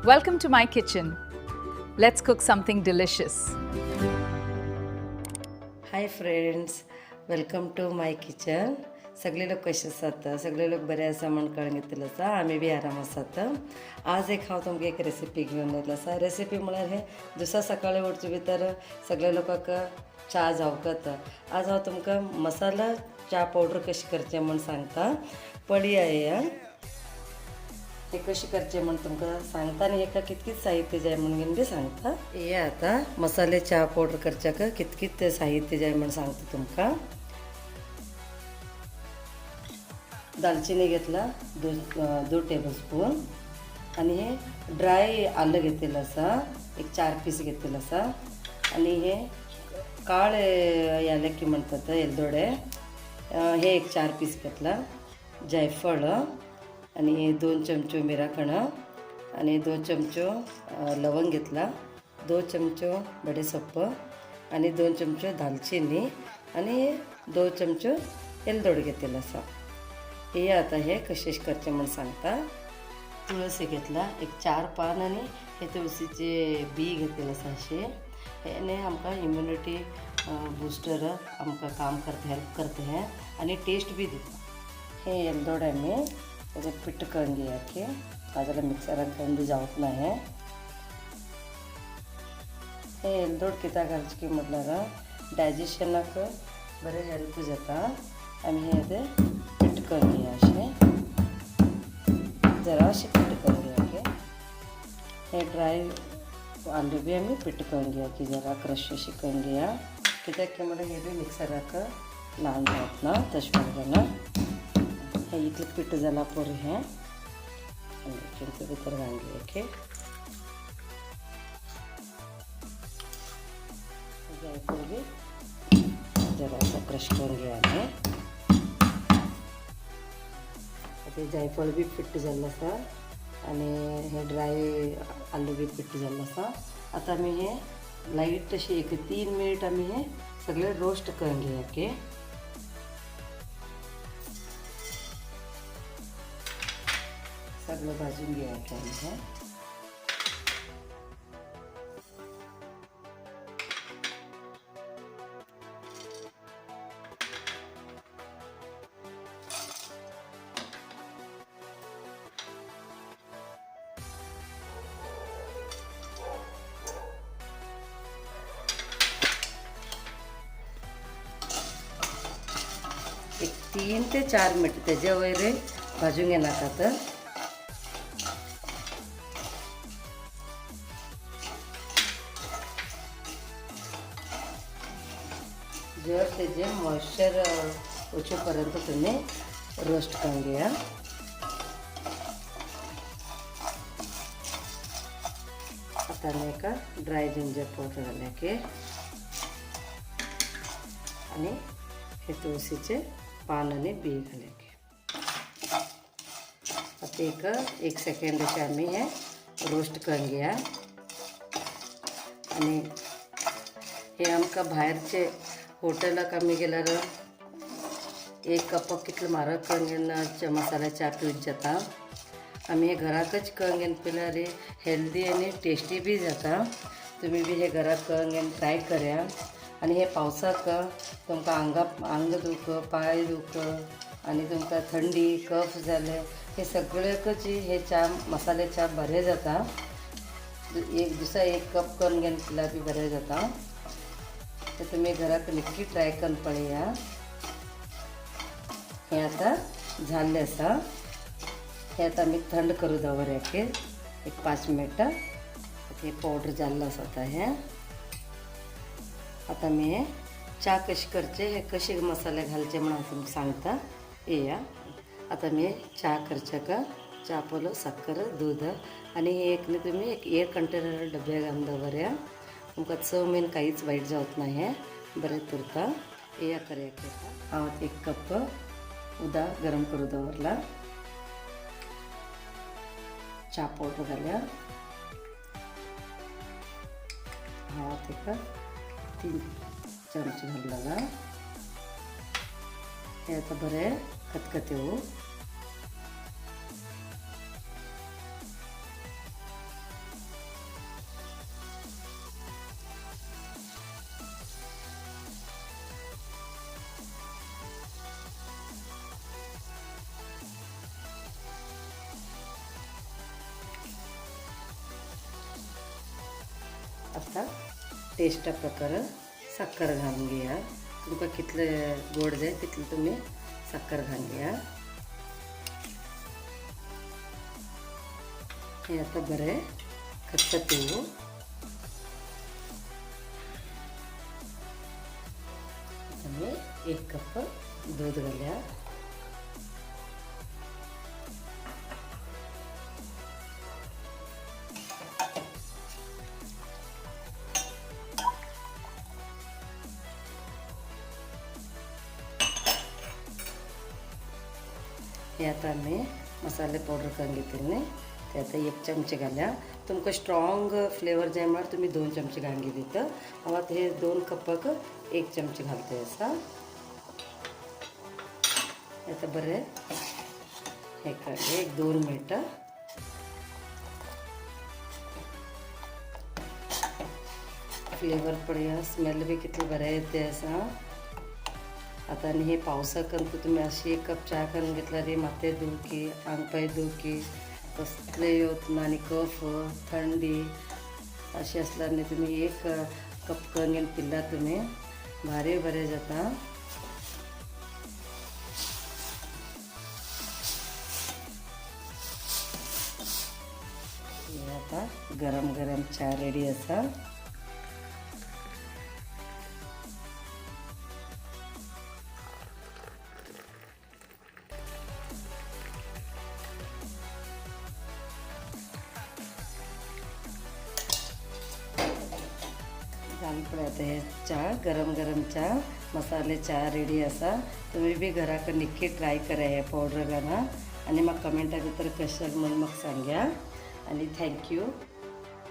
Welcome to my kitchen. Let's cook something delicious. Hi friends, welcome to my kitchen. सगळे लोक कशे आसात? सगळे लोक बरे आसा म्हण कळून घेतलेलो आसा. आमी बी आराम आसात. आज हांव तुमकां एक रेसिपी घेवन येयलो आसा. रेसिपी म्हळ्यार हे दिसा सकाळी उठचे भितर सगळे लोकांक च्या जावंक येता. आज हांव तुमकां मसाला च्या पावडर कशी करचें म्हण सांगता. पळया येया हे कशी करचें म्हण तुमकां सांगता आनी हेका कितकीच साहित्य जाय म्हणून बी सांगता. हे आतां मसाले च्या पावडर करच्याक कितकीत साहित्य जाय म्हण सांगता तुमकां. दालचिनी घेतला 2 टेबलस्पून आणि हे ड्राय आलं घेतलेलं आसा, एक 4 पीस घेतलेलं आसा. आणि हे काळे यालक्की म्हणतात एलदोडे, हे एक 4 पीस घेतला. जायफळ आणि 2 चमचो मिराकणं आणि 2 चमचो लवंग घेतला, 2 चमचो बडेसोप्प आणि 2 चमचो दालचिनी आणि 2 चमचो एलदोड घेतलेला आसा. हे आता हे कशें करचें म्हण सांगता. तुळसी घेतला, एक 4 पान आणि हे तुळसीचे बी घेतलेले आसा. अशे हेने आमकां इम्युनिटी बूस्टर आमकां काम करता, हेल्प करता हे आणि टेस्ट बी दिता. हे एलदोड आमी तेजें पिट्ट करून घेया की नाजाल्यार मिक्सराक घालून बी जावप ना. हे एलदोड कित्याक घालचें की म्हटल्यार डायजेशनाक बरें हेल्प जाता. आमी हे पिट्ट करून घेया, अशें जरा अशें पिट्ट करून घेया की. हे ड्राय आलू बी आमी पिट्ट करून घेया की जरा क्रश अशी करून घेया. कित्याक की म्हटल्यार हे बी मिक्सराक ल्हान जावप ना तशें जाल्यार. हे इतलें पिट्ट जाला पुरो. हें तेंच्या भितर घालून घेया की. जायफळ बी जरा असं क्रश करून घेया आमी. ते जायफळ बी पिट्ट जाल्लो आसा आणि हे ड्राय आलू बी पिट्ट जाल्लो आसा. आतां आमी हे लायट अशी एक 3 मिनिट आमी हे सगळे रोस्ट करून घेया की. सगळं भाजून घेया की आमी हे. एक 3 ते 4 मिनट तेज्या वयर भाजून घेनाकात. जर तेजे मॉइश्चर वचेपर्यंत तुम्ही रोस्ट करून घ्या. आता मी एका ड्राय जिंजर पावडर घालया की आणि हे तुळशीचे पान आणि बी घालया की. आता एक सेकंड अशें आमी हे रोस्ट करून घेया. आणि हे आमकां भायरचे हॉटेलाक आमी गेल्यार 1 कपाक कितलो म्हारग करून घेवन मसाला च्या पिवच जाता. आमी हे घराकच करून घेवन पिल्यार हेल्दी आनी टेस्टी बी जाता. तुमी बी हे घराक करून घेवन ट्राय करा. आणि हे पावसाक तुमकां आंग दूख, पाय दूख आणि तुमकां थंडी कफ जाले हे सगळ्याकच हे च्या मसाले च्या बरें जाता. एक दिसा 1 कप करून घेवन पिल्यार बी बरें जाता. ते तुम्ही घरात नक्की ट्राय करून पळया. हे आता झाले आसा. हे आता आमी थंड करू दवरया की एक 5 मिनट. हे पावडर जाल्लो आसा आता. हे आता मी हे च्या कशी करचे, हे कशे मसाले घालचे म्हणून हांव तुमकां सांगता. येया आता मी च्या करच्याक च्या पलो साखर, दूध आणि हे एक तुम्ही एक एअर कंटेनर डब्या घालून दवरया. तुमकां चव मेन काहीच वाईट जावत नाही. हे बरें तुरता. येया करया की हांव 1 कप उदक गरम करू दवरला. च्या पावडर घाल्या. हांव तेका 3 चमचे घालला. हे आता बरें खतखतेव. आता टेस्टा प्रकार साखर घालून घेया. तुमकां कितलें गोड जाय तितलें तुमी साखर घालून घेया. हे आता बरें खतखतेवू. आनी 1 कप दूध घालया. हे आता आम्ही मसाले पावडर करून घेतले ते आता 1 चमचे घाल्या. तुमकां स्ट्रॉंग फ्लेवर जाय म्हळ्यार तुम्ही 2 चमचे घालून घेता. हांव आतां हे 2 कपाक 1 चमचे घालता आसा. आता बरें हे काडले 1-2 मिनटां. फ्लेवर पळया, स्मेल बी कितले बरें येते आसा. आता आनी हे पावसाक तुम्ही अशी 1 कप च्या करून घेतल्यार माथे दुखी, आंग पाय दुखी कसले येवत ना आनी कफ थंडी अशी असल्यार न्ही तुम्ही 1 कप करून घेवन पिल्यार तुम्ही भारी बरें जाता. आता गरम गरम च्या रेडी आसा. जालें पळय आतां हे च्या गरम गरम च्या मसाले च्या रेडी आसा. तुम्ही बी घरा कडेन नक्की ट्राय करा हे पावडर घालून आनी म्हाका कमेंटा भितर कशें म्हणून म्हाका सांगा. आनी थँक्यू.